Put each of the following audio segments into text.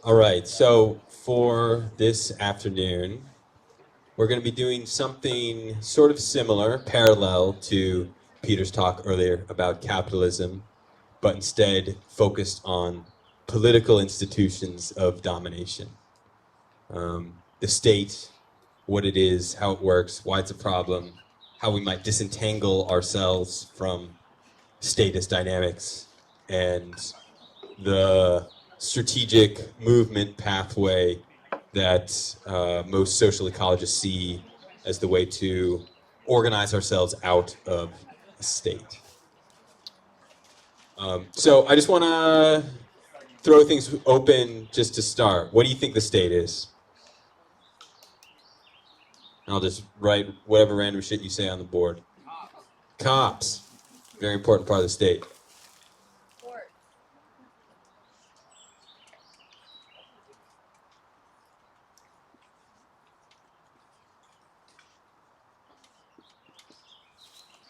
All right, so for this afternoon, we're going to be doing something sort of similar, parallel to Peter's talk earlier about capitalism, but instead focused on political institutions of domination. The state, what it is, how it works, why it's a problem, how we might disentangle ourselves from statist dynamics, and the strategic movement pathway that most social ecologists see as the way to organize ourselves out of a state. So I just want to throw things open just to start. What do you think the state is? I'll just write whatever random shit you say on the board. Cops. Very important part of the state.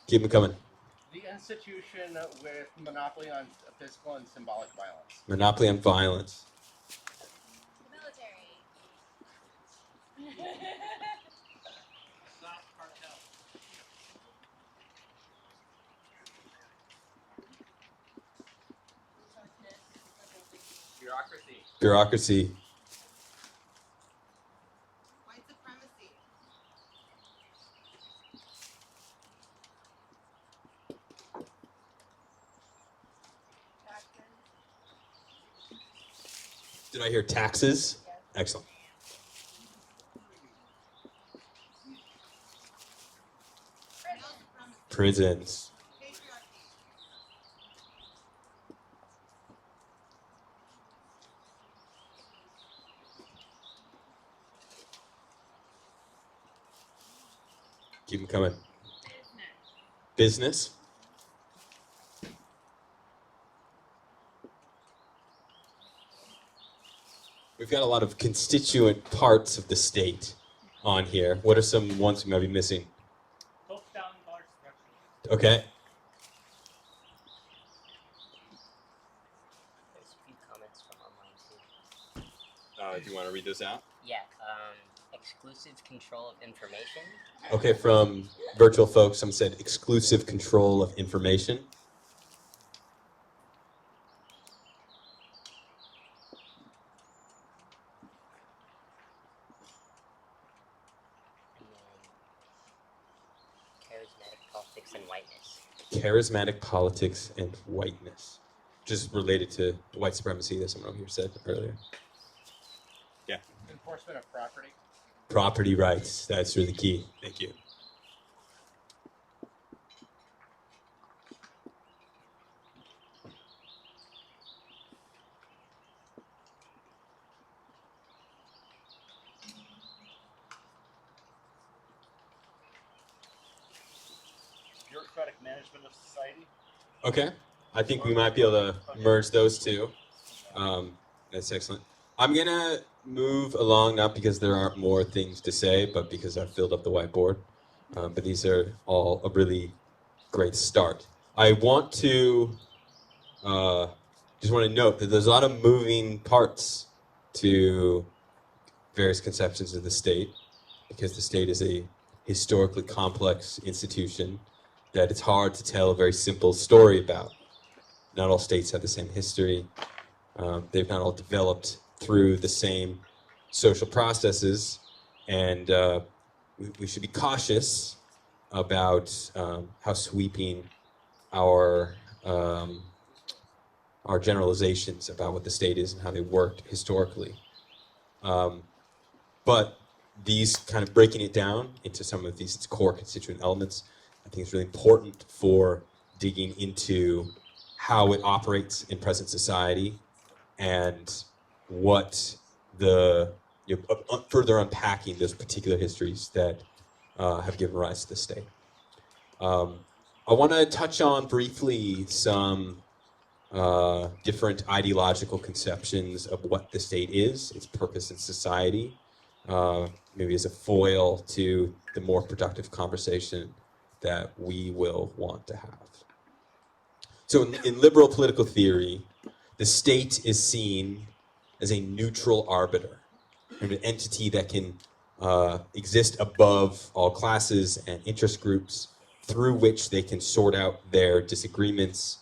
Keep them coming. The institution with monopoly on physical and symbolic violence. Monopoly on violence. The military. Bureaucracy. Bureaucracy. White supremacy. Did I hear taxes? Yes. Excellent. Prisons. Patriarchy. Keep them coming. Business. Business. We've got a lot of constituent parts of the state on here. What are some ones we might be missing? Top-down power structure. Okay. There's a few comments from online too. Do you want to read those out? Yeah, exclusive control of information. Okay, from virtual folks, some said exclusive control of information. And then charismatic politics and whiteness. Charismatic politics and whiteness. Which is related to white supremacy, that someone over here said earlier. Yeah. Enforcement of property. Property rights, that's really key. Thank you. Bureaucratic management of society. Okay, I think we might be able to merge those two. That's excellent. I'm gonna move along, not because there aren't more things to say, but because I've filled up the whiteboard. But these are all a really great start. I want to just want to note that there's a lot of moving parts to various conceptions of the state, because the state is a historically complex institution that it's hard to tell a very simple story about. Not all states have the same history. They've not all developed through the same social processes, and we should be cautious about how sweeping our generalizations about what the state is and how they worked historically. But these kind of breaking it down into some of these core constituent elements, I think is really important for digging into how it operates in present society and what the further unpacking those particular histories that have given rise to the state. I want to touch on briefly some different ideological conceptions of what the state is, its purpose in society, maybe as a foil to the more productive conversation that we will want to have. So in liberal political theory, the state is seen as a neutral arbiter, and an entity that can exist above all classes and interest groups, through which they can sort out their disagreements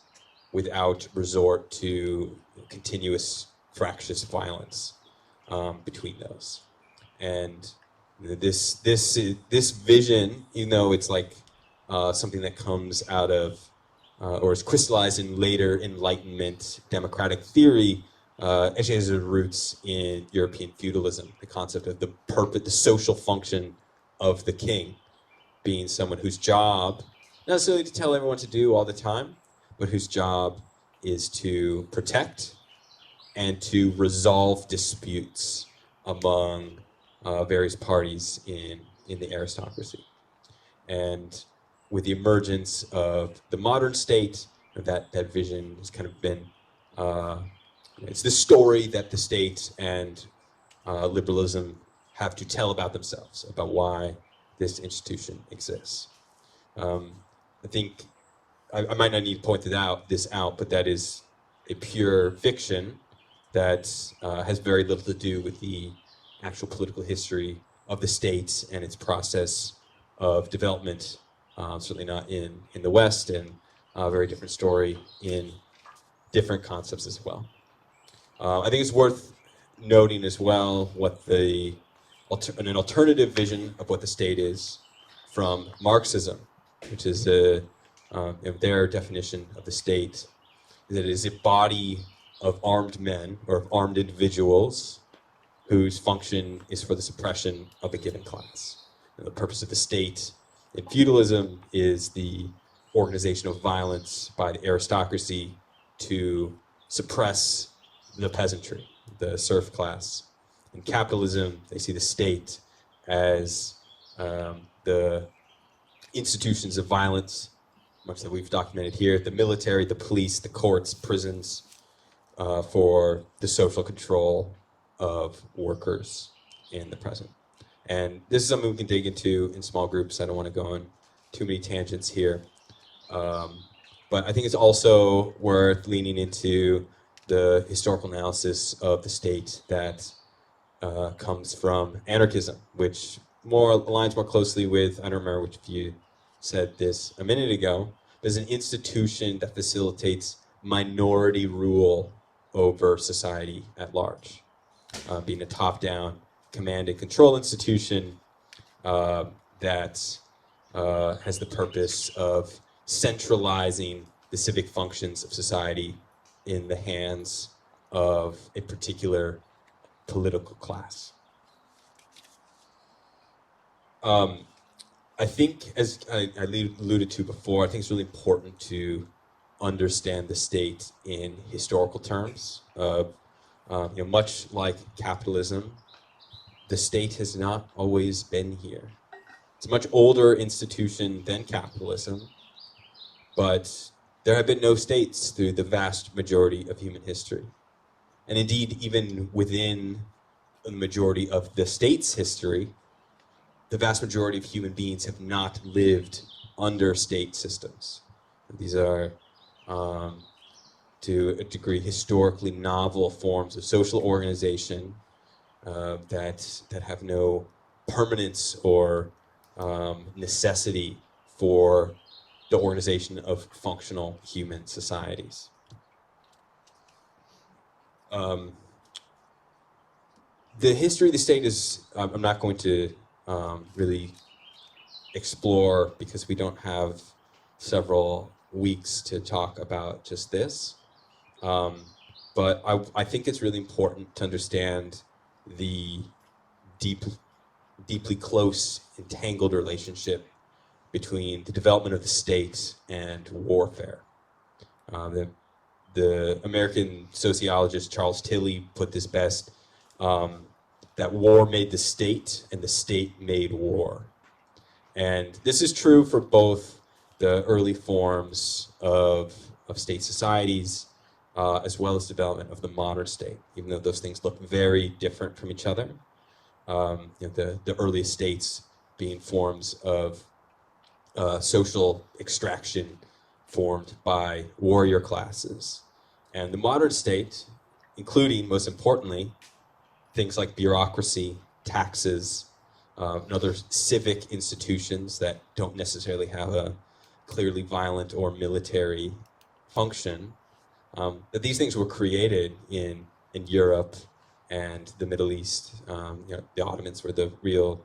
without resort to continuous fractious violence between those. And this vision, even though it's like something that comes out of or is crystallized in later Enlightenment democratic theory, actually has its roots in European feudalism. The concept of the social function of the king being someone whose job, not necessarily to tell everyone what to do all the time, but whose job is to protect and to resolve disputes among various parties in the aristocracy. And with the emergence of the modern state, that vision has kind of been, it's the story that the state and liberalism have to tell about themselves, about why this institution exists. I think I might not need to point this out, but that is a pure fiction that has very little to do with the actual political history of the state and its process of development. Certainly not in the West, and a very different story in different concepts as well. I think it's worth noting as well what an alternative vision of what the state is from Marxism, which is their definition of the state, that it is a body of armed men or of armed individuals whose function is for the suppression of a given class. And the purpose of the state in feudalism is the organization of violence by the aristocracy to suppress the peasantry, the serf class. In capitalism, they see the state as the institutions of violence, much that we've documented here, the military, the police, the courts, prisons, for the social control of workers in the present. And this is something we can dig into in small groups. I don't want to go on too many tangents here. But I think it's also worth leaning into the historical analysis of the state that comes from anarchism, which aligns more closely with, I don't remember which of you said this a minute ago, there's an institution that facilitates minority rule over society at large, being a top-down command and control institution that has the purpose of centralizing the civic functions of society in the hands of a particular political class. I think, as I alluded to before, I think it's really important to understand the state in historical terms. Much like capitalism, the state has not always been here. It's a much older institution than capitalism, but there have been no states through the vast majority of human history. And indeed, even within the majority of the state's history, the vast majority of human beings have not lived under state systems. These are, to a degree, historically novel forms of social organization that have no permanence or necessity for the organization of functional human societies. The history of the state is, I'm not going to really explore because we don't have several weeks to talk about just this. But I think it's really important to understand the deeply close, entangled relationship between the development of the state and warfare. The American sociologist Charles Tilly put this best, that war made the state and the state made war. And this is true for both the early forms of state societies as well as development of the modern state, even though those things look very different from each other. The earliest states being forms of social extraction formed by warrior classes. And the modern state including, most importantly, things like bureaucracy, taxes, and other civic institutions that don't necessarily have a clearly violent or military function, that these things were created in Europe and the Middle East. The Ottomans were the real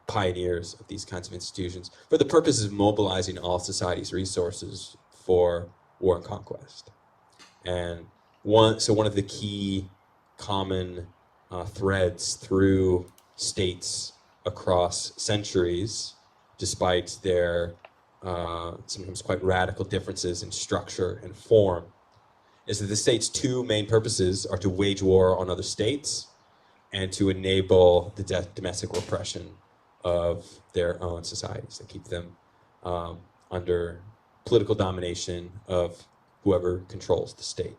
pioneers of these kinds of institutions for the purpose of mobilizing all society's resources for war and conquest. And one of the key common threads through states across centuries, despite their sometimes quite radical differences in structure and form, is that the state's two main purposes are to wage war on other states and to enable the domestic repression of their own societies, and keep them under political domination of whoever controls the state.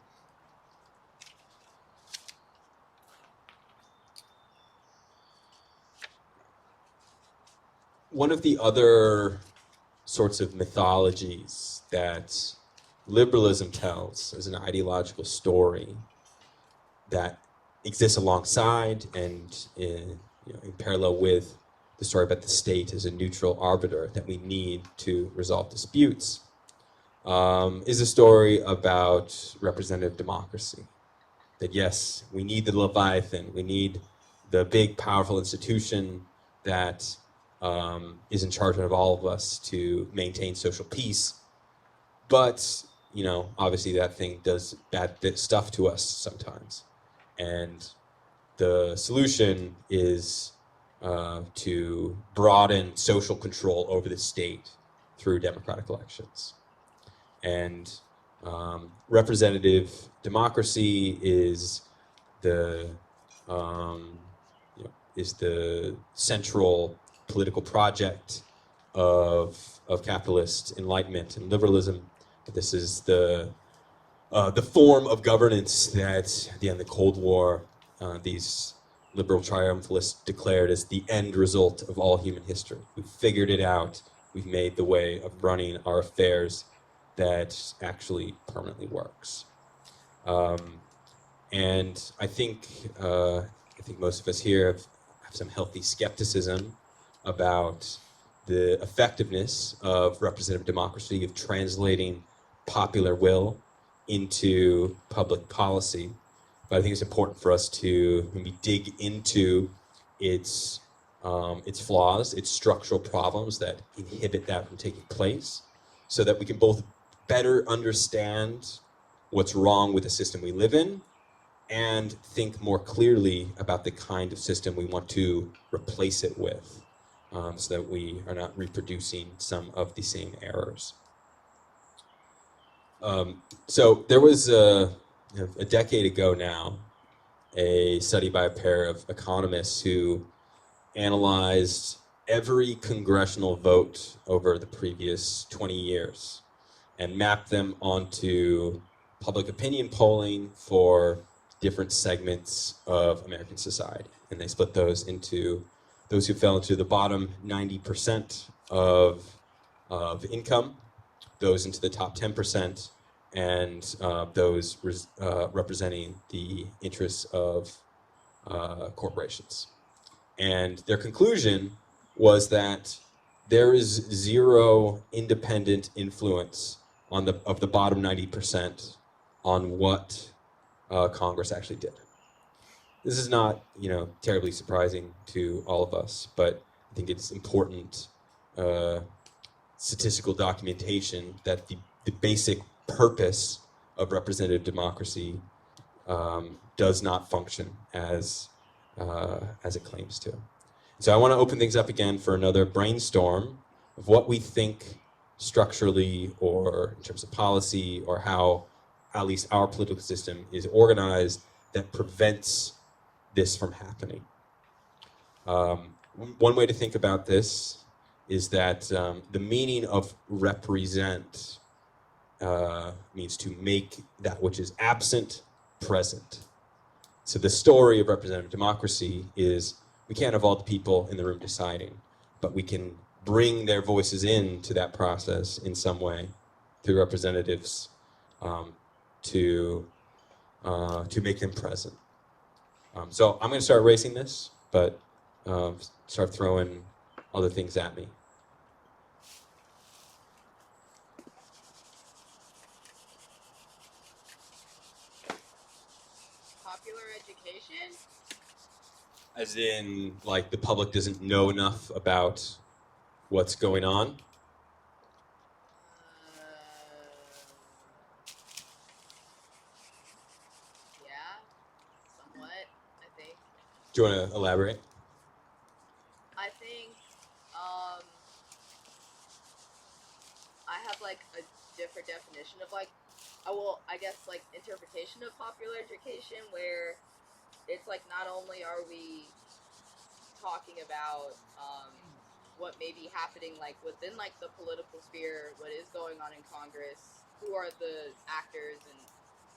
One of the other sorts of mythologies that liberalism tells as an ideological story that exists alongside and in parallel with the story about the state as a neutral arbiter that we need to resolve disputes, is a story about representative democracy. That yes, we need the Leviathan, we need the big, powerful institution that is in charge of all of us to maintain social peace. But, obviously that thing does bad stuff to us sometimes. And the solution is to broaden social control over the state through democratic elections. And representative democracy is the central political project of capitalist enlightenment and liberalism. This is the form of governance that at the end of the Cold War, these liberal triumphalists declared as the end result of all human history. We've figured it out. We've made the way of running our affairs that actually permanently works. And I think most of us here have some healthy skepticism about the effectiveness of representative democracy, of translating popular will into public policy. But I think it's important for us to maybe dig into its flaws, its structural problems that inhibit that from taking place, so that we can both better understand what's wrong with the system we live in and think more clearly about the kind of system we want to replace it with, so that we are not reproducing some of the same errors. So there was a decade ago now, a study by a pair of economists who analyzed every congressional vote over the previous 20 years and mapped them onto public opinion polling for different segments of American society. And they split those into those who fell into the bottom 90% of income, those into the top 10%, and those representing the interests of corporations. And their conclusion was that there is zero independent influence of the bottom 90% on what Congress actually did. This is not, terribly surprising to all of us, but I think it's important statistical documentation that the basic purpose of representative democracy does not function as it claims to. So I want to open things up again for another brainstorm of what we think structurally, or in terms of policy, or how at least our political system is organized that prevents this from happening. One way to think about this is that the meaning of represent means to make that which is absent present. So the story of representative democracy is we can't have all the people in the room deciding, but we can bring their voices into that process in some way through representatives to to make them present. So I'm going to start erasing this, but start throwing other things at me. Popular education? As in, like, the public doesn't know enough about what's going on. Yeah, somewhat, I think. Do you want to elaborate? I think, I have, like, a different definition of, like, I guess, like, interpretation of popular education, where it's, like, not only are we talking about, what may be happening, like, within, like, the political sphere, what is going on in Congress, who are the actors, and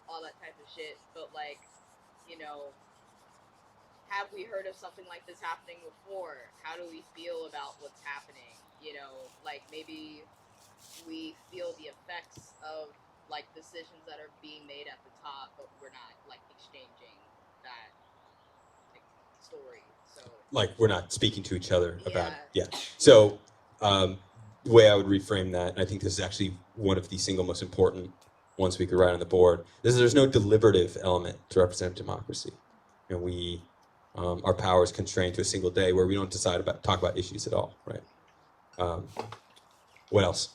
all that type of shit, but, like, you know, have we heard of something like this happening before? How do we feel about what's happening? You know, like, maybe we feel the effects of, like, decisions that are being made at the top, but we're not, like, exchanging that, like, story. So, Like, we're not speaking to each other about it. Yeah. Yeah. So the way I would reframe that, and I think this is actually one of the single most important ones we could write on the board, is there's no deliberative element to representative democracy. And our power is constrained to a single day where we don't talk about issues at all, right? What else?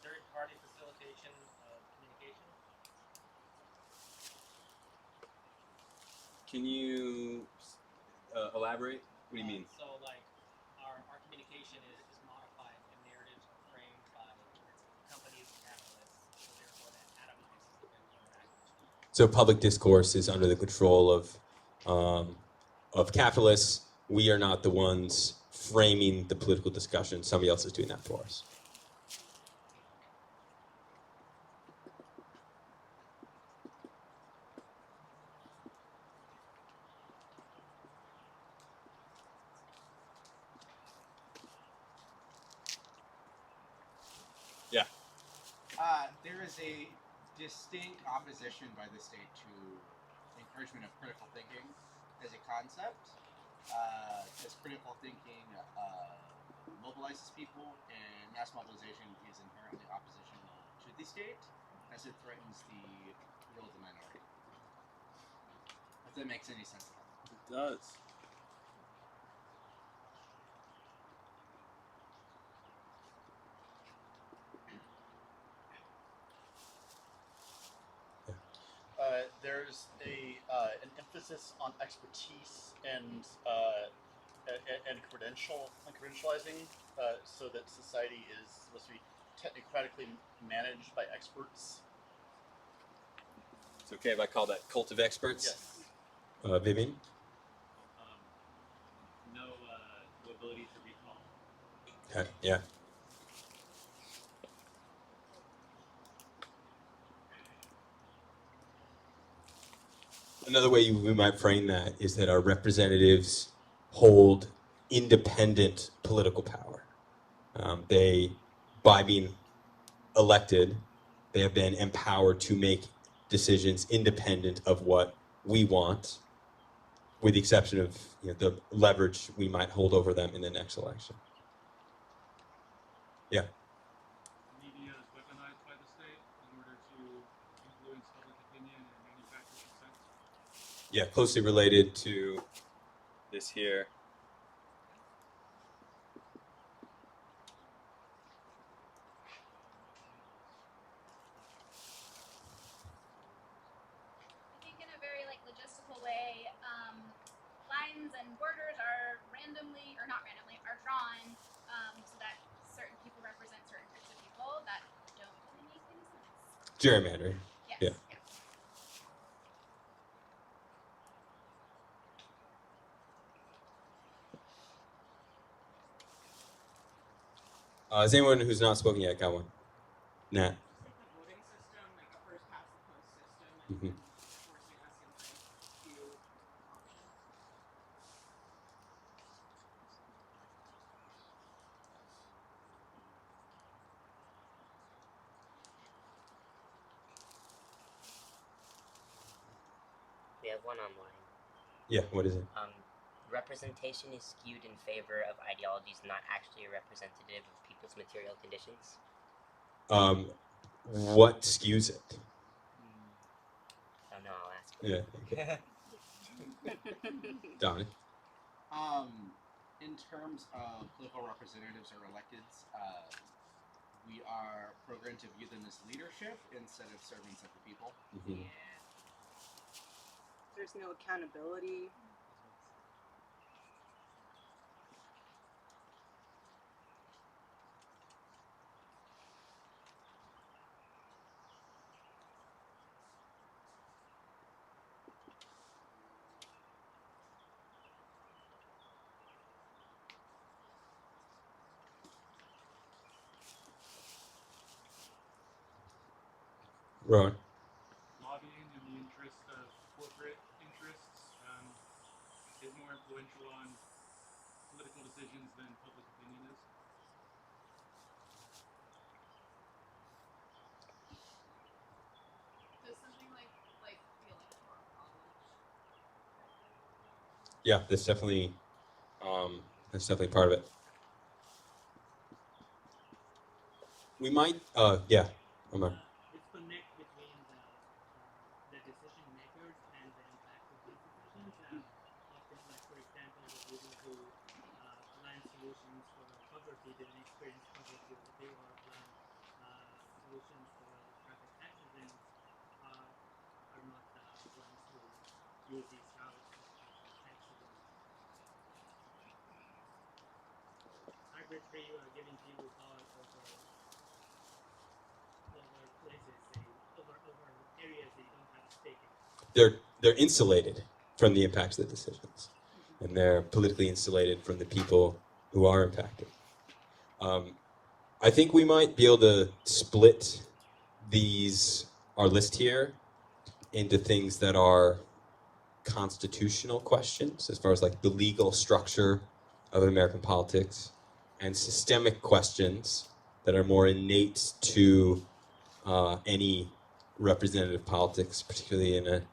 Third-party facilitation of communication. Can you elaborate? What do you mean? So, like, our communication is modified and narratives are framed by companies and capitalists, so therefore that atomizes the language. So public discourse is under the control of capitalists. We are not the ones framing the political discussion. Somebody else is doing that for us. Yeah. There is a distinct opposition by the state to encouragement of critical thinking as a concept, because critical thinking mobilizes people, and mass mobilization is inherently oppositional to the state, as it threatens the will of the minority. If that makes any sense at all. It does. There's an emphasis on expertise and credentializing, so that society is supposed to be technocratically managed by experts. It's okay if I call that cult of experts? Yes. Vivian? No ability to recall. Okay, yeah. Another way we might frame that is that our representatives hold independent political power. By being elected, they have been empowered to make decisions independent of what we want, with the exception of the leverage we might hold over them in the next election. Yeah. Media is weaponized by the state in order to influence public opinion and manufacture consent. Yeah, closely related to this here. I think in a very like logistical way, lines and borders are randomly, or not randomly, are drawn so that certain people represent certain groups of people that don't really make any sense. Gerrymandering. Yes. Yeah. Is anyone who's not spoken yet got one? Nat. Just like the voting system, like a first past the post system, and Mhm. forcing us into few options. have one online. Yeah, what is it? Representation is skewed in favor of ideologies not actually representative of people's material conditions. What skews it? I don't know, I'll ask. Yeah. Dominic? In terms of political representatives or electeds, we are programmed to view them as leadership instead of servants of the people. Mm-hmm. There's no accountability. Rowan? Lobbying in the interest of corporate interests is more influential on political decisions than public opinion is. Does something like the electoral college? Yeah, that's definitely part of it. We might, yeah, I'm on. Disconnect between the decision makers and the impact of these decisions. Often, like for example, relating to plan solutions for poverty, they didn't experience poverty over there, or plan solutions for traffic accidents are not the ones who use these routes for traffic accidents. Arbitrary giving people power over places, over areas they don't have a stake in. They're insulated from the impacts of the decisions, and they're politically insulated from the people who are impacted. I think we might be able to split our list here into things that are constitutional questions, as far as like the legal structure of American politics, and systemic questions that are more innate to any representative politics, particularly in an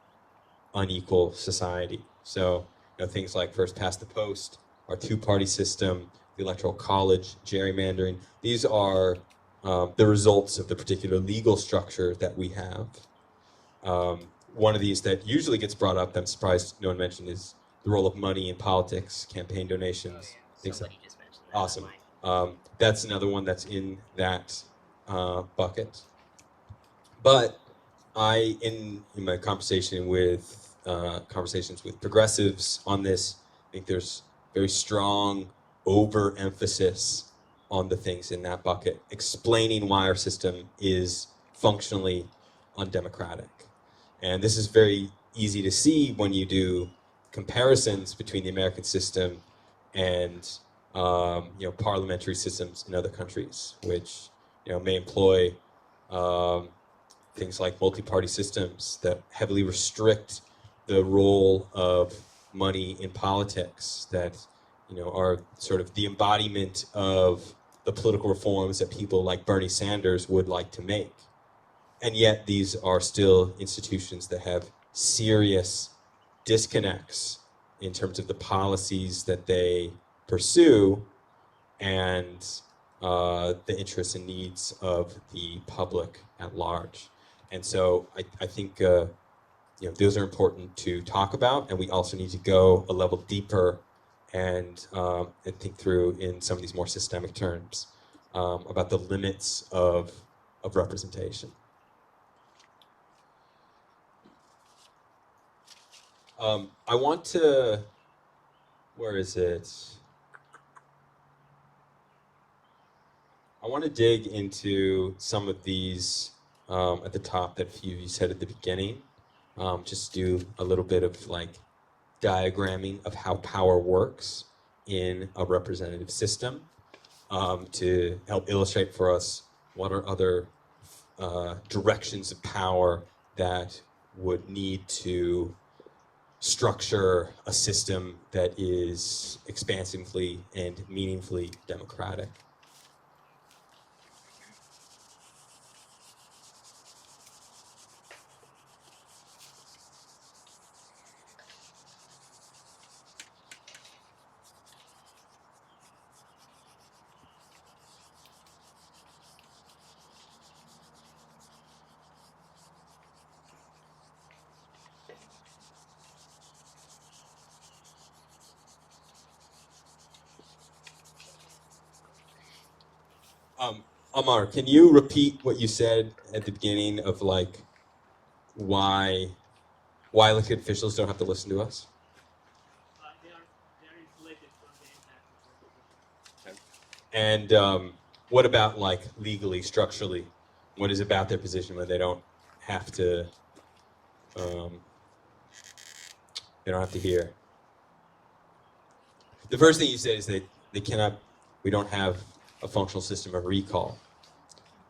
unequal society. So, things like first past the post, our two-party system, the electoral college, gerrymandering. These are the results of the particular legal structure that we have. One of these that usually gets brought up, I'm surprised no one mentioned, is the role of money in politics, campaign donations. Things Somebody just mentioned that. Awesome. That's another one that's in that bucket. But in my conversations with progressives on this, I think there's very strong overemphasis on the things in that bucket, explaining why our system is functionally undemocratic. And this is very easy to see when you do comparisons between the American system and parliamentary systems in other countries, which may employ things like multi-party systems that heavily restrict the role of money in politics, that are sort of the embodiment of the political reforms that people like Bernie Sanders would like to make. And yet these are still institutions that have serious disconnects in terms of the policies that they pursue and the interests and needs of the public at large. And so I think those are important to talk about, and we also need to go a level deeper and think through in some of these more systemic terms about the limits of representation. I want to, where is it? I want to dig into some of these at the top that a few of you said at the beginning. Just do a little bit of like diagramming of how power works in a representative system to help illustrate for us what are other directions of power that would need to structure a system that is expansively and meaningfully democratic. Amar, can you repeat what you said at the beginning of like why elected officials don't have to listen to us? They are insulated from the impact of their decisions. And what about like legally, structurally? What is about their position where they don't have to? They don't have to hear. The first thing you said is that they cannot. We don't have a functional system of recall.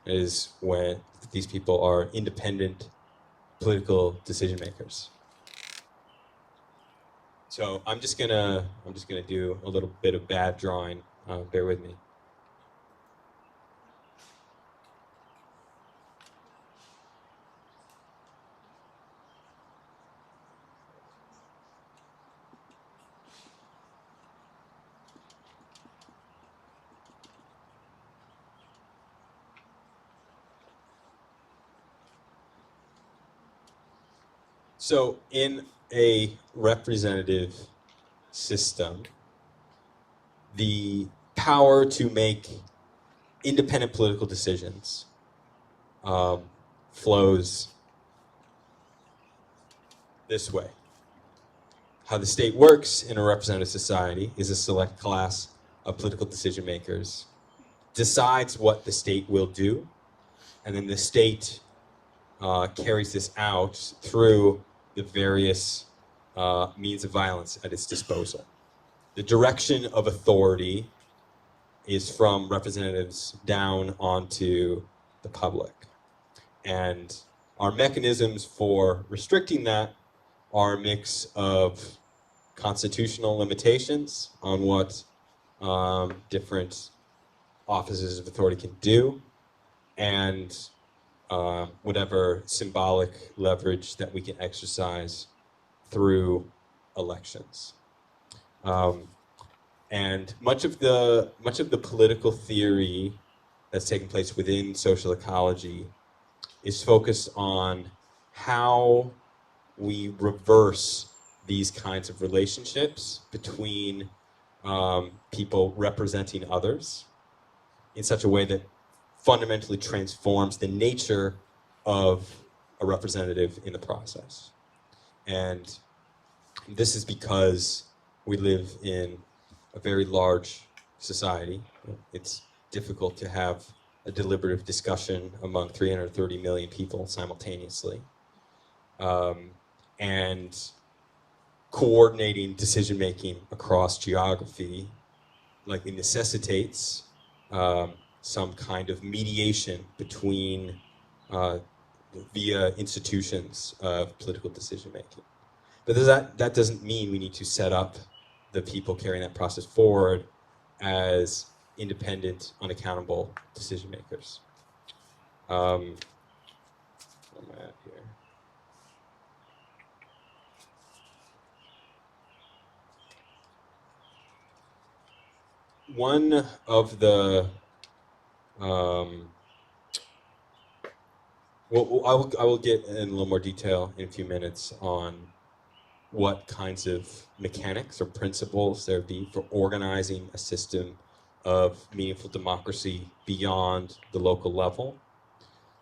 It is when these people are independent political decision makers. So I'm just gonna do a little bit of bad drawing. Bear with me. So in a representative system, the power to make independent political decisions flows this way. How the state works in a representative society is a select class of political decision makers decides what the state will do, and then the state carries this out through the various means of violence at its disposal. The direction of authority is from representatives down onto the public. And our mechanisms for restricting that are a mix of constitutional limitations on what different offices of authority can do, and whatever symbolic leverage that we can exercise through elections. And much of the political theory that's taking place within social ecology is focused on how we reverse these kinds of relationships between people representing others in such a way that fundamentally transforms the nature of a representative in the process. And this is because we live in a very large society. It's difficult to have a deliberative discussion among 330 million people simultaneously. And coordinating decision-making across geography likely necessitates some kind of mediation between via institutions of political decision-making. But that doesn't mean we need to set up the people carrying that process forward as independent, unaccountable decision makers. Where am I at here? One of the well, I will get in a little more detail in a few minutes on what kinds of mechanics or principles there be for organizing a system of meaningful democracy beyond the local level.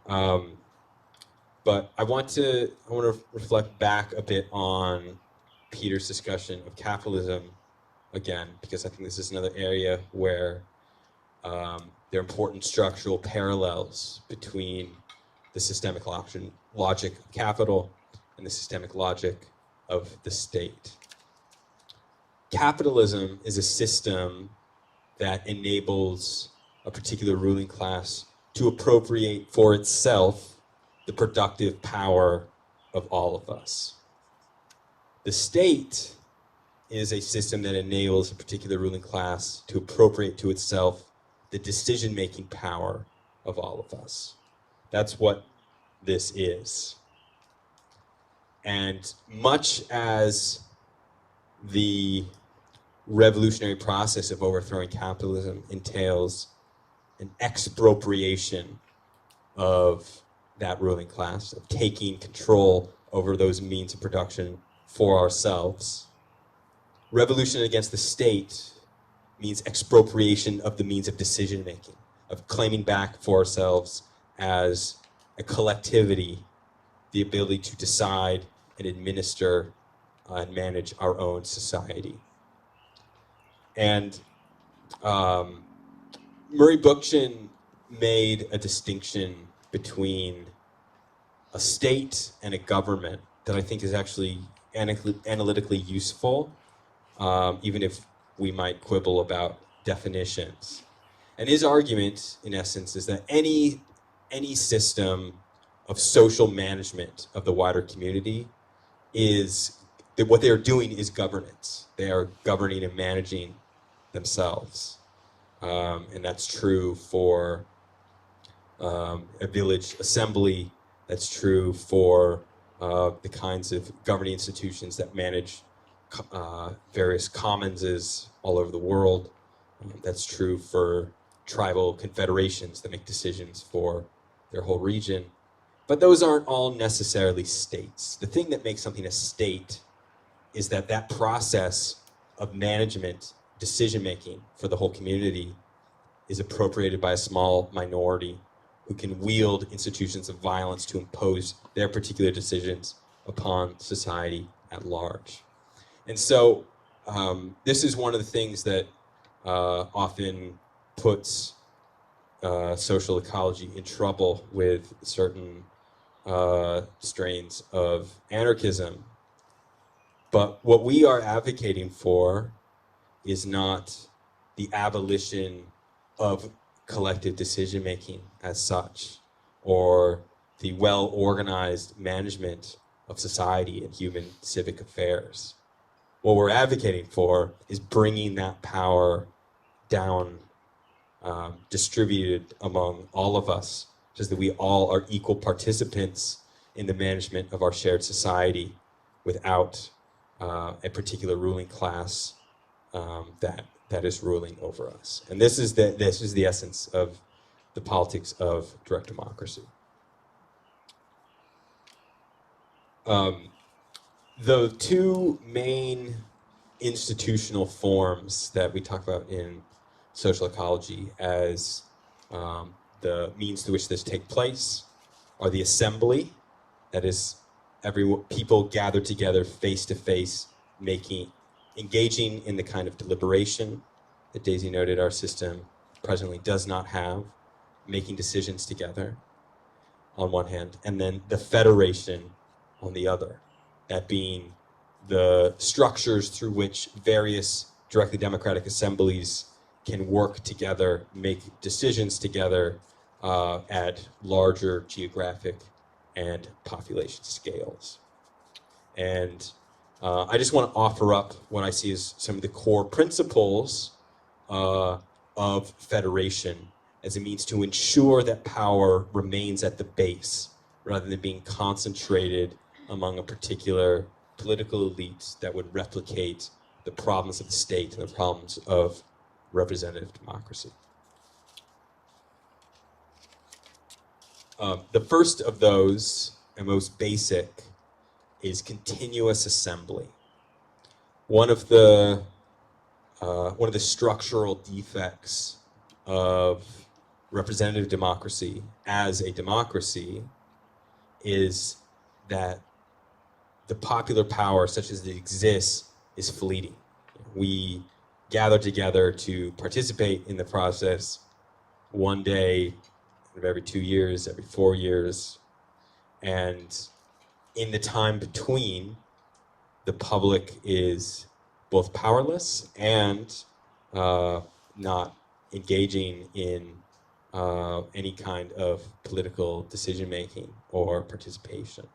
But I want to reflect back a bit on Peter's discussion of capitalism again, because I think this is another area where there are important structural parallels between the systemic logic of capital and the systemic logic of the state. Capitalism is a system that enables a particular ruling class to appropriate for itself the productive power of all of us. The state is a system that enables a particular ruling class to appropriate to itself the decision-making power of all of us. That's what this is. And much as the revolutionary process of overthrowing capitalism entails an expropriation of that ruling class, of taking control over those means of production for ourselves, revolution against the state means expropriation of the means of decision-making, of claiming back for ourselves as a collectivity the ability to decide and administer and manage our own society. And Murray Bookchin made a distinction between a state and a government that I think is actually analytically useful, even if we might quibble about definitions. And his argument, in essence, is that any system of social management of the wider community is that what they are doing is governance. They are governing and managing themselves. And that's true for a village assembly. That's true for the kinds of governing institutions that manage various commonses all over the world. That's true for tribal confederations that make decisions for their whole region. But those aren't all necessarily states. The thing that makes something a state is that that process of management, decision-making for the whole community is appropriated by a small minority who can wield institutions of violence to impose their particular decisions upon society at large. And so this is one of the things that often puts social ecology in trouble with certain strains of anarchism. But what we are advocating for is not the abolition of collective decision-making as such, or the well-organized management of society and human civic affairs. What we're advocating for is bringing that power down, distributed among all of us, just that we all are equal participants in the management of our shared society without a particular ruling class that is ruling over us. And this is the essence of the politics of direct democracy. The two main institutional forms that we talk about in social ecology as the means through which this takes place are the assembly, that is, people gather together face to face, engaging in the kind of deliberation that Daisy noted our system presently does not have, making decisions together on one hand, and then the federation on the other, that being the structures through which various directly democratic assemblies can work together, make decisions together at larger geographic and population scales. And I just want to offer up what I see as some of the core principles of federation as a means to ensure that power remains at the base rather than being concentrated among a particular political elite that would replicate the problems of the state and the problems of representative democracy. The first of those, and most basic, is continuous assembly. One of the structural defects of representative democracy as a democracy is that the popular power, such as it exists, is fleeting. We gather together to participate in the process one day, every 2 years, every 4 years, and in the time between, the public is both powerless and not engaging in any kind of political decision-making or participation.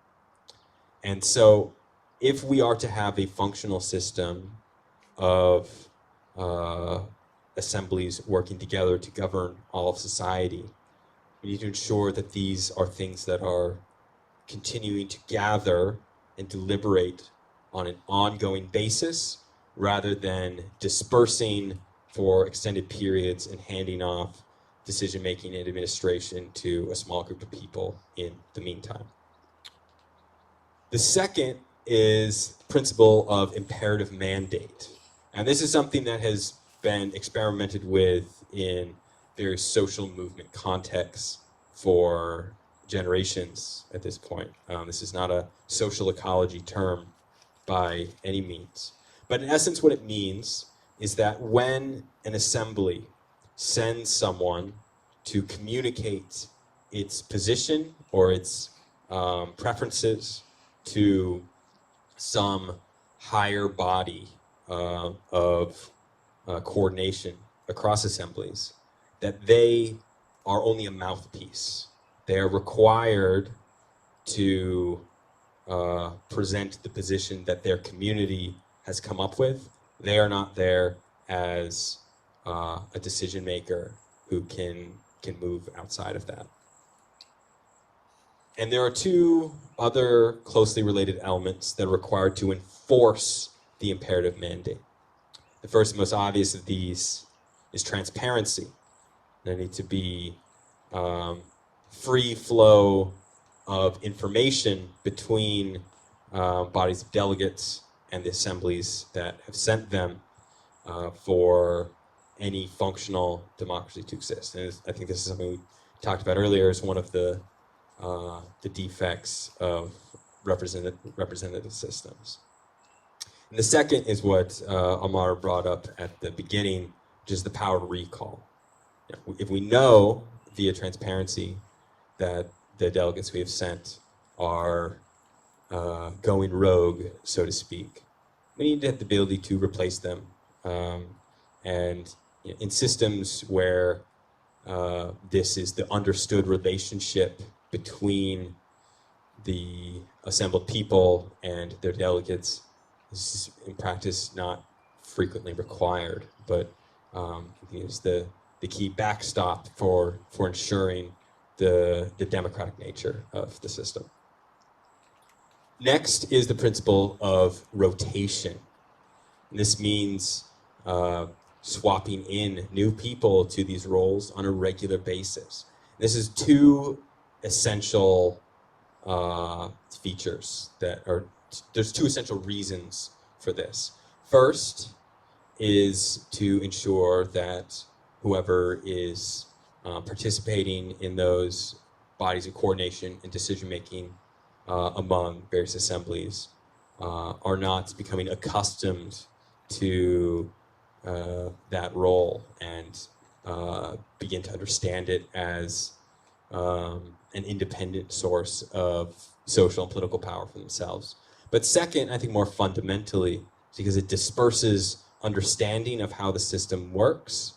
And so if we are to have a functional system of assemblies working together to govern all of society, we need to ensure that these are things that are continuing to gather and deliberate on an ongoing basis rather than dispersing for extended periods and handing off decision-making and administration to a small group of people in the meantime. The second is the principle of imperative mandate. And this is something that has been experimented with in various social movement contexts for generations at this point. This is not a social ecology term by any means. But in essence, what it means is that when an assembly sends someone to communicate its position or its preferences to some higher body of coordination across assemblies, that they are only a mouthpiece. They are required to present the position that their community has come up with. They are not there as a decision maker who can move outside of that. And there are two other closely related elements that are required to enforce the imperative mandate. The first and most obvious of these is transparency. There need to be free flow of information between bodies of delegates and the assemblies that have sent them for any functional democracy to exist. And I think this is something we talked about earlier as one of the defects of representative systems. And the second is what Amar brought up at the beginning, which is the power to recall. If we know via transparency that the delegates we have sent are going rogue, so to speak, we need to have the ability to replace them. And in systems where this is the understood relationship between the assembled people and their delegates, this is in practice not frequently required, but is the key backstop for ensuring the democratic nature of the system. Next is the principle of rotation. And this means swapping in new people to these roles on a regular basis. This is two essential features there's two essential reasons for this. First is to ensure that whoever is participating in those bodies of coordination and decision-making among various assemblies are not becoming accustomed to that role and begin to understand it as an independent source of social and political power for themselves. But second, I think more fundamentally, because it disperses understanding of how the system works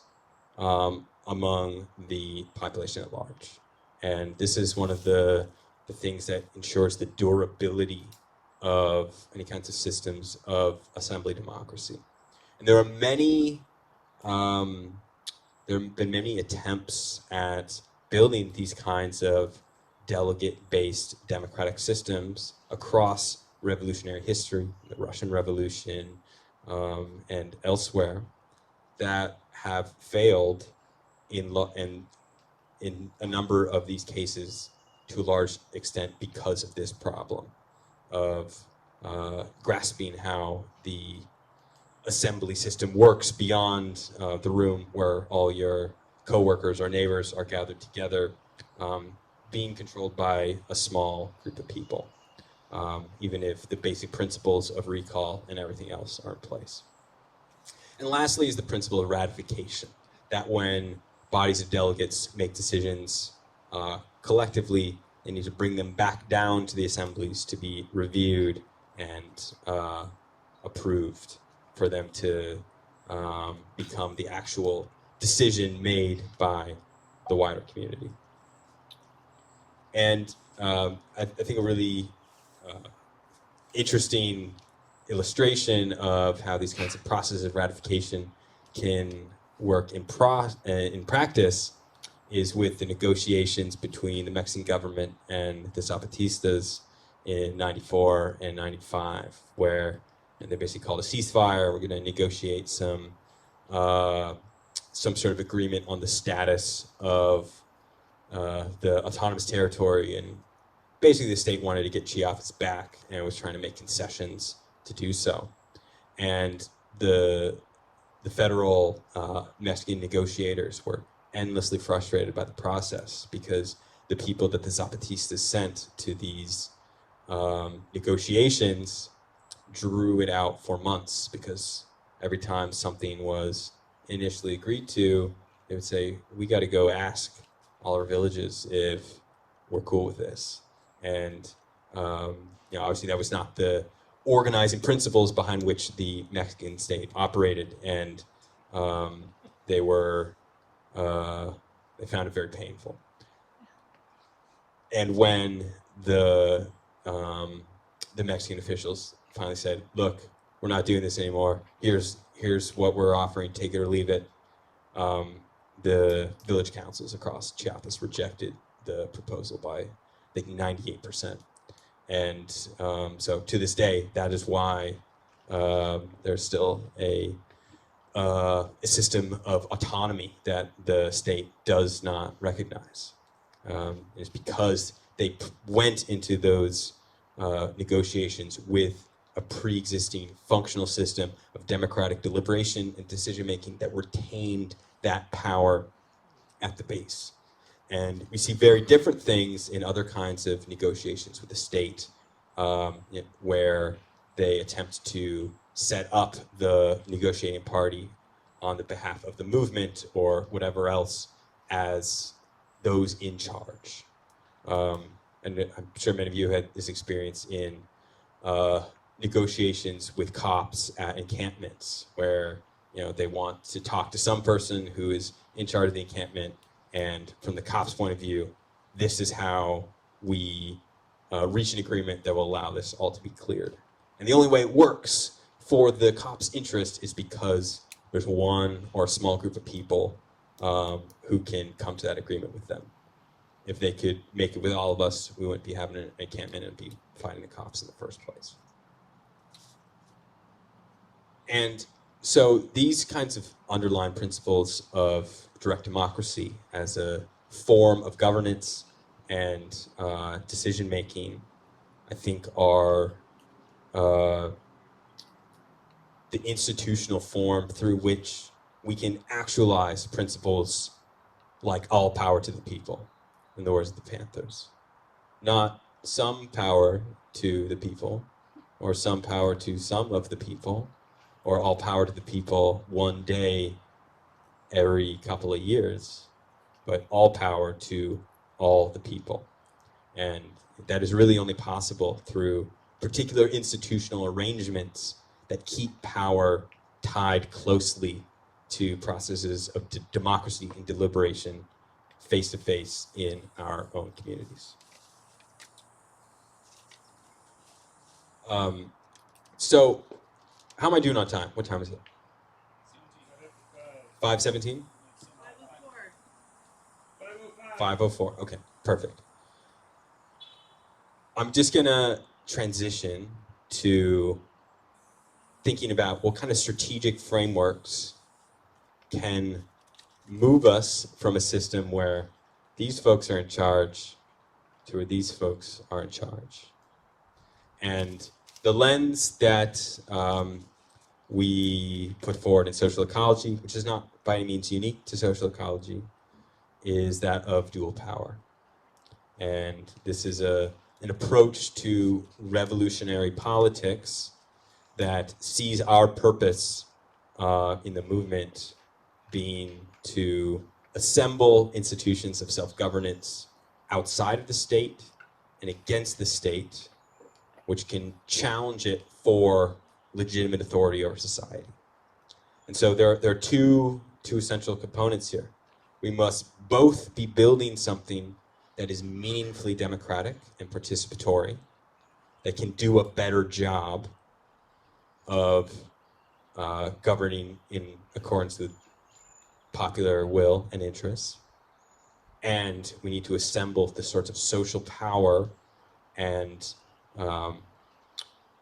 among the population at large. And this is one of the things that ensures the durability of any kinds of systems of assembly democracy. And there are many, there have been many attempts at building these kinds of delegate-based democratic systems across revolutionary history, the Russian Revolution, and elsewhere, that have failed in a number of these cases to a large extent because of this problem of grasping how the assembly system works beyond the room where all your coworkers or neighbors are gathered together, being controlled by a small group of people, even if the basic principles of recall and everything else are in place. And lastly is the principle of ratification, that when bodies of delegates make decisions collectively, they need to bring them back down to the assemblies to be reviewed and approved for them to become the actual decision made by the wider community. And I think a really interesting illustration of how these kinds of processes of ratification can work in practice is with the negotiations between the Mexican government and the Zapatistas in 94 and 95, where they basically called a ceasefire. We're going to negotiate some sort of agreement on the status of the autonomous territory, and basically the state wanted to get Chiapas back and was trying to make concessions to do so. And the federal Mexican negotiators were endlessly frustrated by the process, because the people that the Zapatistas sent to these negotiations drew it out for months, because every time something was initially agreed to, they would say, we got to go ask all our villages if we're cool with this. And obviously that was not the organizing principles behind which the Mexican state operated, and they were they found it very painful. And when the Mexican officials finally said, "Look, we're not doing this anymore. Here's what we're offering. Take it or leave it," the village councils across Chiapas rejected the proposal by, I think, 98%. And so to this day, that is why there's still a system of autonomy that the state does not recognize. It's because they went into those negotiations with a pre-existing functional system of democratic deliberation and decision-making that retained that power at the base. And we see very different things in other kinds of negotiations with the state, where they attempt to set up the negotiating party on the behalf of the movement or whatever else as those in charge. And I'm sure many of you had this experience in negotiations with cops at encampments, where they want to talk to some person who is in charge of the encampment, and from the cops' point of view, this is how we reach an agreement that will allow this all to be cleared. And the only way it works for the cops' interest is because there's one or a small group of people who can come to that agreement with them. If they could make it with all of us, we wouldn't be having an encampment and be fighting the cops in the first place. And so these kinds of underlying principles of direct democracy as a form of governance and decision-making, I think, are the institutional form through which we can actualize principles like all power to the people, in the words of the Panthers. Not some power to the people, or some power to some of the people, or all power to the people one day every couple of years, but all power to all the people. And that is really only possible through particular institutional arrangements that keep power tied closely to processes of democracy and deliberation face to face in our own communities. So, how am I doing on time? What time is it? 5:17? 5:04. Okay, perfect. I'm just gonna transition to thinking about what kind of strategic frameworks can move us from a system where these folks are in charge to where these folks are in charge. And the lens that we put forward in social ecology, which is not by any means unique to social ecology, is that of dual power. And this is an approach to revolutionary politics that sees our purpose in the movement being to assemble institutions of self-governance outside of the state and against the state, which can challenge it for legitimate authority over society. And so there are two essential components here. We must both be building something that is meaningfully democratic and participatory, that can do a better job of governing in accordance with popular will and interests. And we need to assemble the sorts of social power and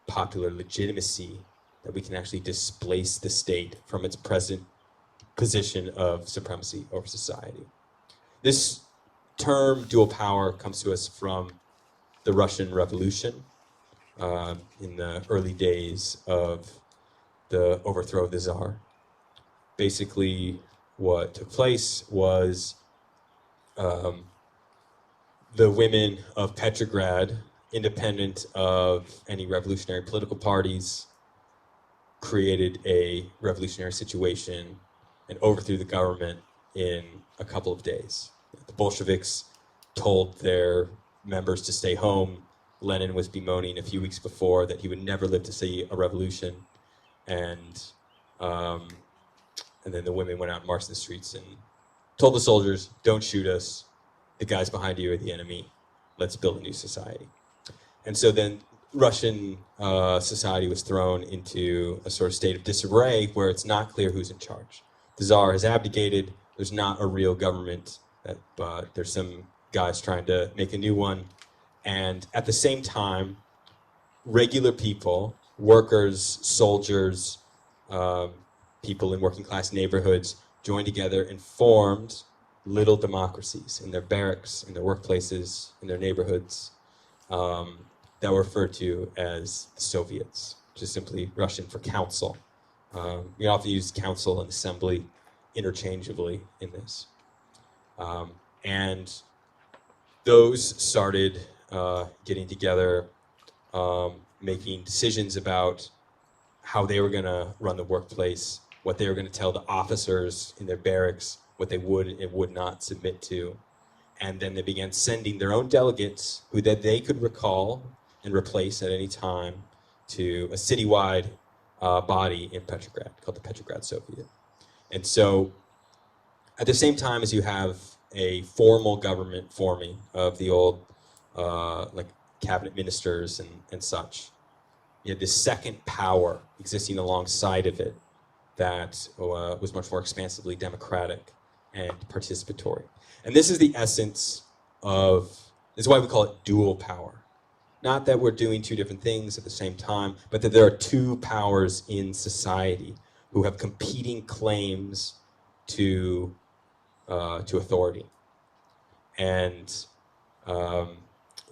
popular legitimacy that we can actually displace the state from its present position of supremacy over society. This term, dual power, comes to us from the Russian Revolution in the early days of the overthrow of the Tsar. Basically, what took place was the women of Petrograd, independent of any revolutionary political parties, created a revolutionary situation and overthrew the government in a couple of days. The Bolsheviks told their members to stay home. Lenin was bemoaning a few weeks before that he would never live to see a revolution, and then the women went out and marched in the streets and told the soldiers, "Don't shoot us. The guys behind you are the enemy. Let's build a new society." And so then Russian society was thrown into a sort of state of disarray where it's not clear who's in charge. The Tsar has abdicated. There's not a real government, but there's some guys trying to make a new one. And at the same time, regular people, workers, soldiers, people in working class neighborhoods joined together and formed little democracies in their barracks, in their workplaces, in their neighborhoods, that were referred to as the Soviets, which is simply Russian for council. We often use council and assembly interchangeably in this. And those started getting together, making decisions about how they were going to run the workplace, what they were going to tell the officers in their barracks, what they would and would not submit to. And then they began sending their own delegates, who that they could recall and replace at any time, to a citywide body in Petrograd called the Petrograd Soviet. And so at the same time as you have a formal government forming of the old like cabinet ministers and such, you had this second power existing alongside of it that was much more expansively democratic and participatory. And this is the essence of, this is why we call it dual power. Not that we're doing two different things at the same time, but that there are two powers in society who have competing claims to authority. And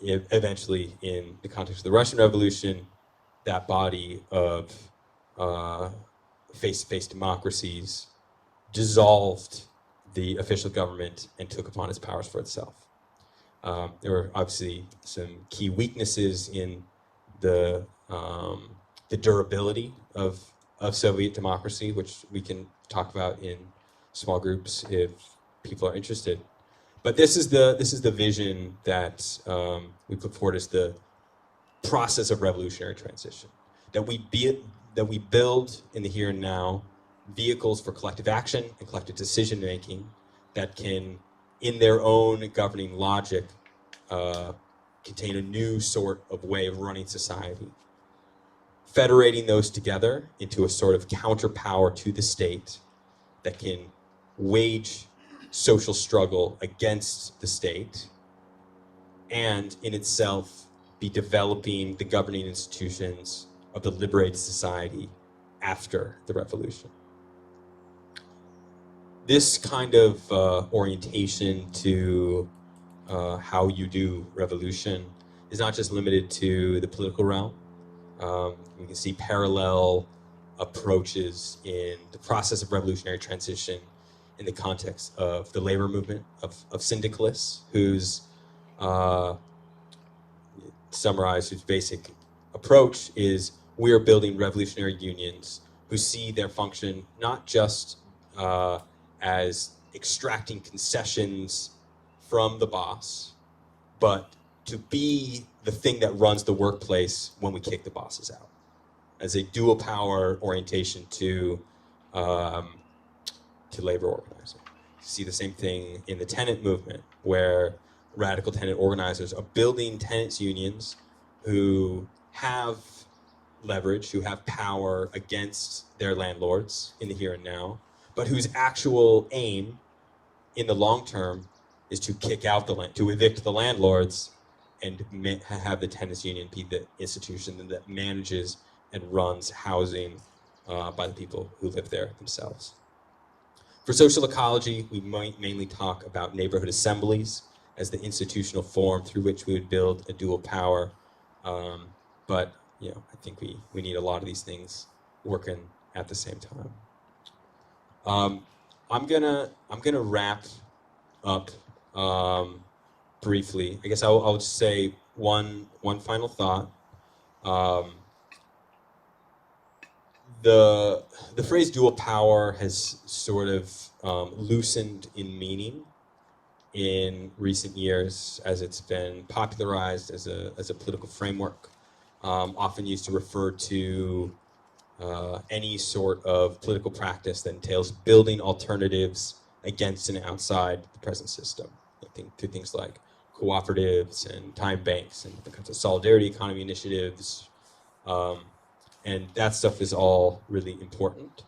eventually, in the context of the Russian Revolution, that body of face-to-face democracies dissolved the official government and took upon its powers for itself. There were obviously some key weaknesses in the durability of Soviet democracy, which we can talk about in small groups if people are interested. But this is the vision that we put forward as the process of revolutionary transition. That we build in the here and now vehicles for collective action and collective decision making that can, in their own governing logic, contain a new sort of way of running society. Federating those together into a sort of counterpower to the state that can wage social struggle against the state and in itself be developing the governing institutions of the liberated society after the revolution. This kind of orientation to how you do revolution is not just limited to the political realm. You can see parallel approaches in the process of revolutionary transition in the context of the labor movement, of syndicalists, whose basic approach is we are building revolutionary unions who see their function not just as extracting concessions from the boss, but to be the thing that runs the workplace when we kick the bosses out, as a dual power orientation to labor organizing. You see the same thing in the tenant movement, where radical tenant organizers are building tenants unions who have leverage, who have power against their landlords in the here and now, but whose actual aim in the long term is to kick out to evict the landlords and have the tenants union be the institution that manages and runs housing by the people who live there themselves. For social ecology, we might mainly talk about neighborhood assemblies as the institutional form through which we would build a dual power. But I think we need a lot of these things working at the same time. I'm gonna wrap up briefly. I guess I'll just say one final thought. The phrase dual power has sort of loosened in meaning in recent years as it's been popularized as a political framework, often used to refer to any sort of political practice that entails building alternatives against and outside the present system. I think through things like cooperatives and time banks and the kinds of solidarity economy initiatives. And that stuff is all really important.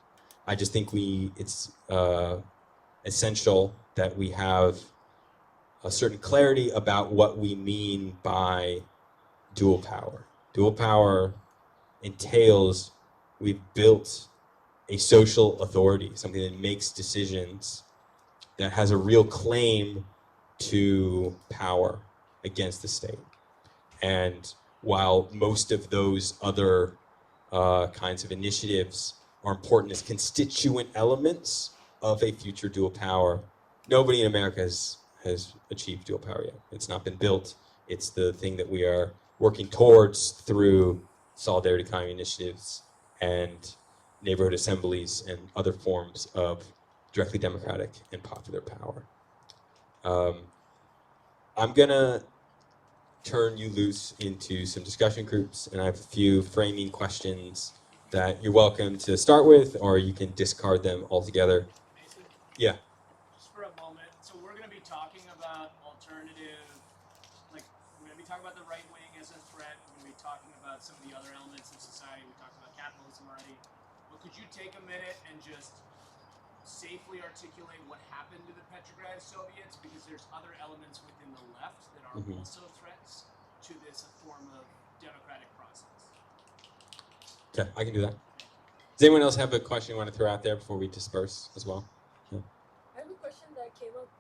I just think it's essential that we have a certain clarity about what we mean by dual power. Dual power entails we've built a social authority, something that makes decisions, that has a real claim to power against the state. And while most of those other kinds of initiatives are important as constituent elements of a future dual power, nobody in America has achieved dual power yet. It's not been built. It's the thing that we are working towards through solidarity economy initiatives and neighborhood assemblies and other forms of directly democratic and popular power. I'm gonna turn you loose into some discussion groups, and I have a few framing questions that you're welcome to start with, or you can discard them altogether. Mason, Yeah. just for a moment. So we're going to be talking about alternative, like we're going to be talking about the right wing as a threat. We're going to be talking about some of the other elements of society. We talked about capitalism already. But could you take a minute and just safely articulate what happened to the Petrograd Soviets? Because there's other elements within the left that are also threats to this form of democratic process. Okay, I can do that. Does anyone else have a question you want to throw out there before we disperse as well? Yeah. I have a question that came up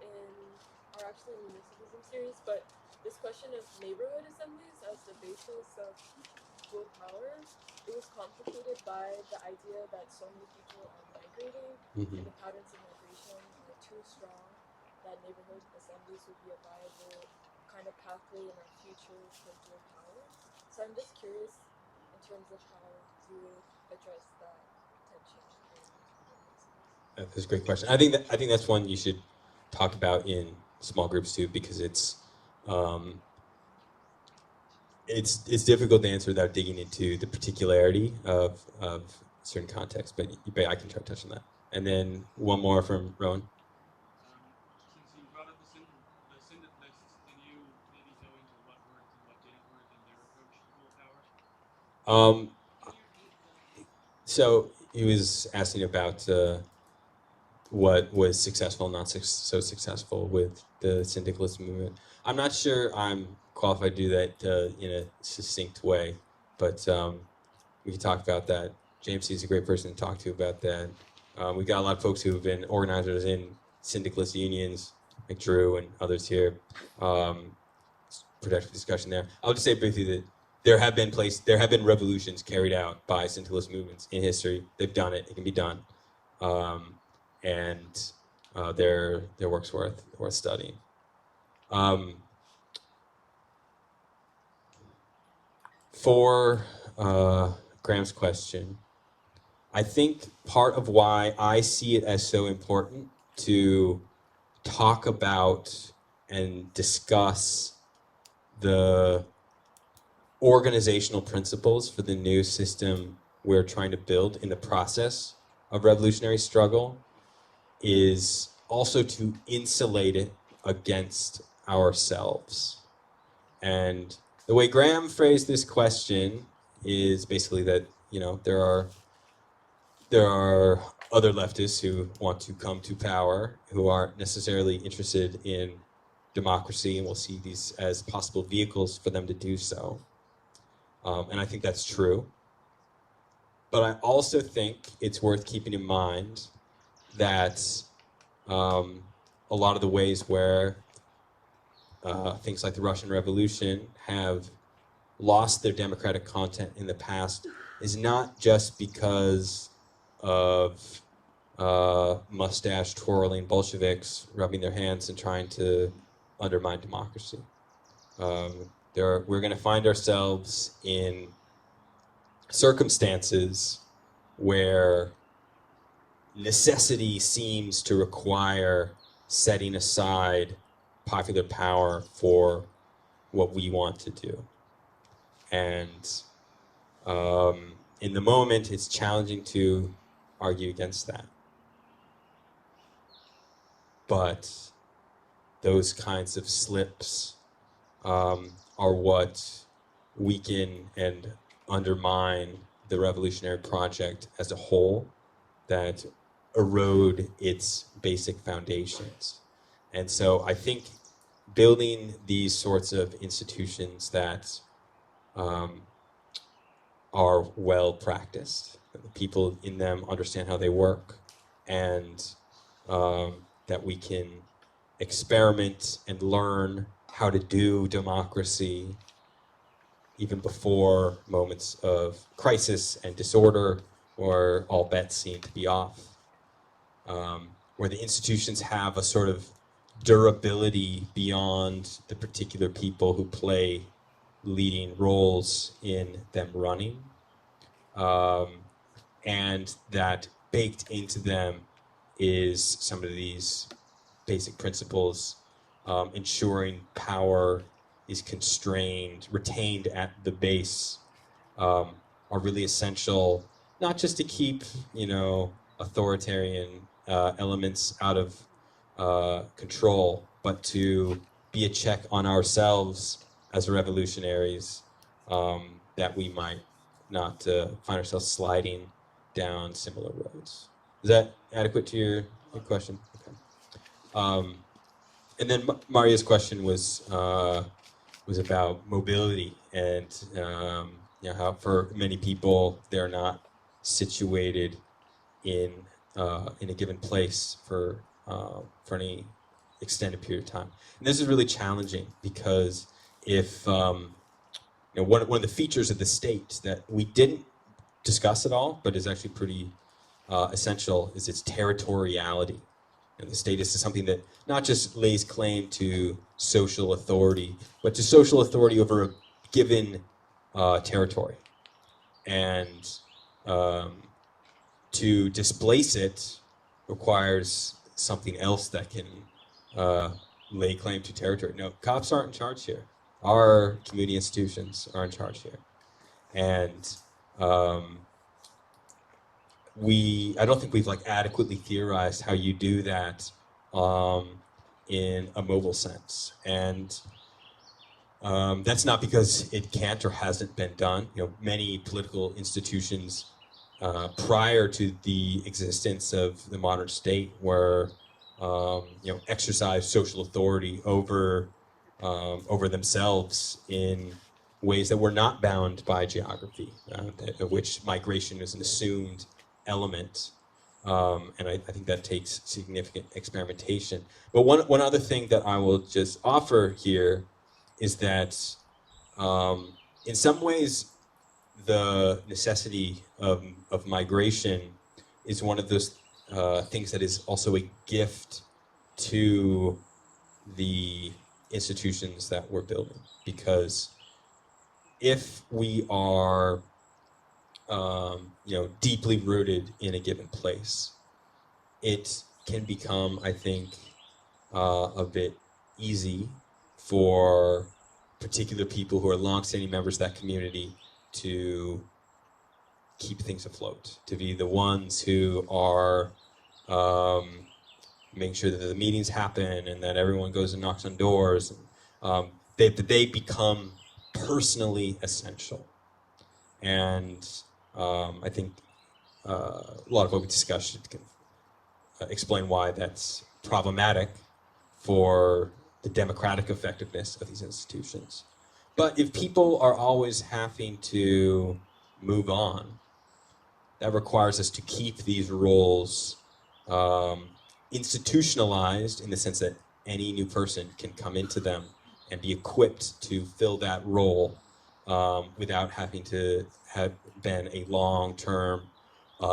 actually in the Mysticism series, but this question of neighborhood assemblies as the basis of dual power, it was complicated by the idea that so many people are migrating, and the patterns of migration are too strong, that neighborhood assemblies would be a viable kind of pathway in our future for dual power. So I'm just curious in terms of how you would address that tension. That's a great question. I think that's one you should talk about in small groups too, because it's difficult to answer without digging into the particularity of certain contexts. But I can try to touch on that. And then one more from Rowan. Since you brought up the syndicalists, can you maybe go into what worked and what didn't work in their approach to dual power? So he was asking about what was successful and not so successful with the syndicalist movement. I'm not sure I'm qualified to do that in a succinct way, but we can talk about that. James is a great person to talk to about that. We've got a lot of folks who have been organizers in syndicalist unions, like Drew and others here. Productive discussion there. I'll just say briefly that there have been revolutions carried out by syndicalist movements in history. They've done it. It can be done, and their work's worth studying. For Graham's question, I think part of why I see it as so important to talk about and discuss the organizational principles for the new system we're trying to build in the process of revolutionary struggle is also to insulate it against ourselves. And the way Graham phrased this question is basically that, there are other leftists who want to come to power who aren't necessarily interested in democracy, and will see these as possible vehicles for them to do so. And I think that's true. But I also think it's worth keeping in mind that a lot of the ways where things like the Russian Revolution have lost their democratic content in the past is not just because of mustache twirling Bolsheviks rubbing their hands and trying to undermine democracy. We're going to find ourselves in circumstances where necessity seems to require setting aside popular power for what we want to do. And in the moment, it's challenging to argue against that. But those kinds of slips are what weaken and undermine the revolutionary project as a whole, that erode its basic foundations. And so I think building these sorts of institutions that are well practiced, that the people in them understand how they work, and that we can experiment and learn how to do democracy even before moments of crisis and disorder, or all bets seem to be off. Where the institutions have a sort of durability beyond the particular people who play leading roles in them running, and that baked into them is some of these basic principles, ensuring power is constrained, retained at the base, are really essential, not just to keep, authoritarian elements out of control, but to be a check on ourselves as revolutionaries, that we might not find ourselves sliding down similar roads. Is that adequate to your question? Okay. And then Maria's question was about mobility, and how for many people they're not situated in a given place for any extended period of time. And this is really challenging because if one of the features of the state that we didn't discuss at all, but is actually pretty essential, is its territoriality. And the state is something that not just lays claim to social authority, but to social authority over a given territory. And to displace it requires something else that can lay claim to territory. No, cops aren't in charge here. Our community institutions are in charge here. And I don't think we've adequately theorized how you do that in a mobile sense. And that's not because it can't or hasn't been done. Many political institutions prior to the existence of the modern state were exercise social authority over themselves in ways that were not bound by geography, of which migration is an assumed element, and I think that takes significant experimentation. But one other thing that I will just offer here is that in some ways the necessity of migration is one of those things that is also a gift to the institutions that we're building, because if we are deeply rooted in a given place, it can become, I think, a bit easy for particular people who are longstanding members of that community to keep things afloat, to be the ones who are making sure that the meetings happen and that everyone goes and knocks on doors. They become personally essential. And I think a lot of what we discussed can explain why that's problematic for the democratic effectiveness of these institutions. But if people are always having to move on, that requires us to keep these roles institutionalized, in the sense that any new person can come into them and be equipped to fill that role without having to have been a long-term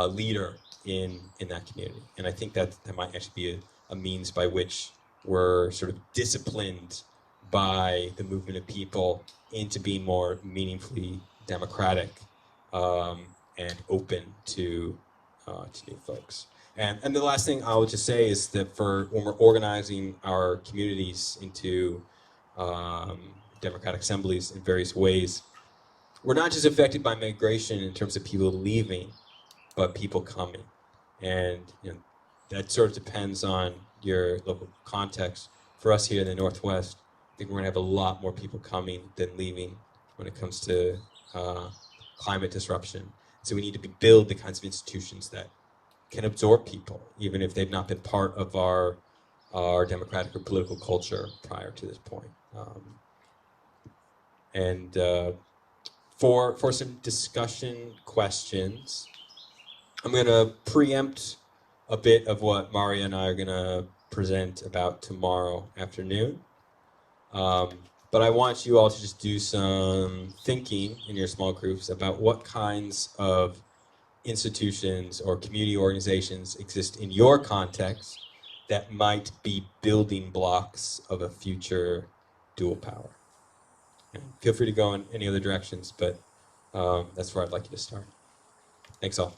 leader in that community. And I think that might actually be a means by which we're sort of disciplined by the movement of people into being more meaningfully democratic and open to new folks. And the last thing I would just say is that when we're organizing our communities into democratic assemblies in various ways, we're not just affected by migration in terms of people leaving, but people coming. And that sort of depends on your local context. For us here in the Northwest, I think we're going to have a lot more people coming than leaving when it comes to climate disruption. So we need to build the kinds of institutions that can absorb people, even if they've not been part of our democratic or political culture prior to this point. For some discussion questions, I'm going to preempt a bit of what Maria and I are going to present about tomorrow afternoon. But I want you all to just do some thinking in your small groups about what kinds of institutions or community organizations exist in your context that might be building blocks of a future dual power. And feel free to go in any other directions, but that's where I'd like you to start. Thanks all.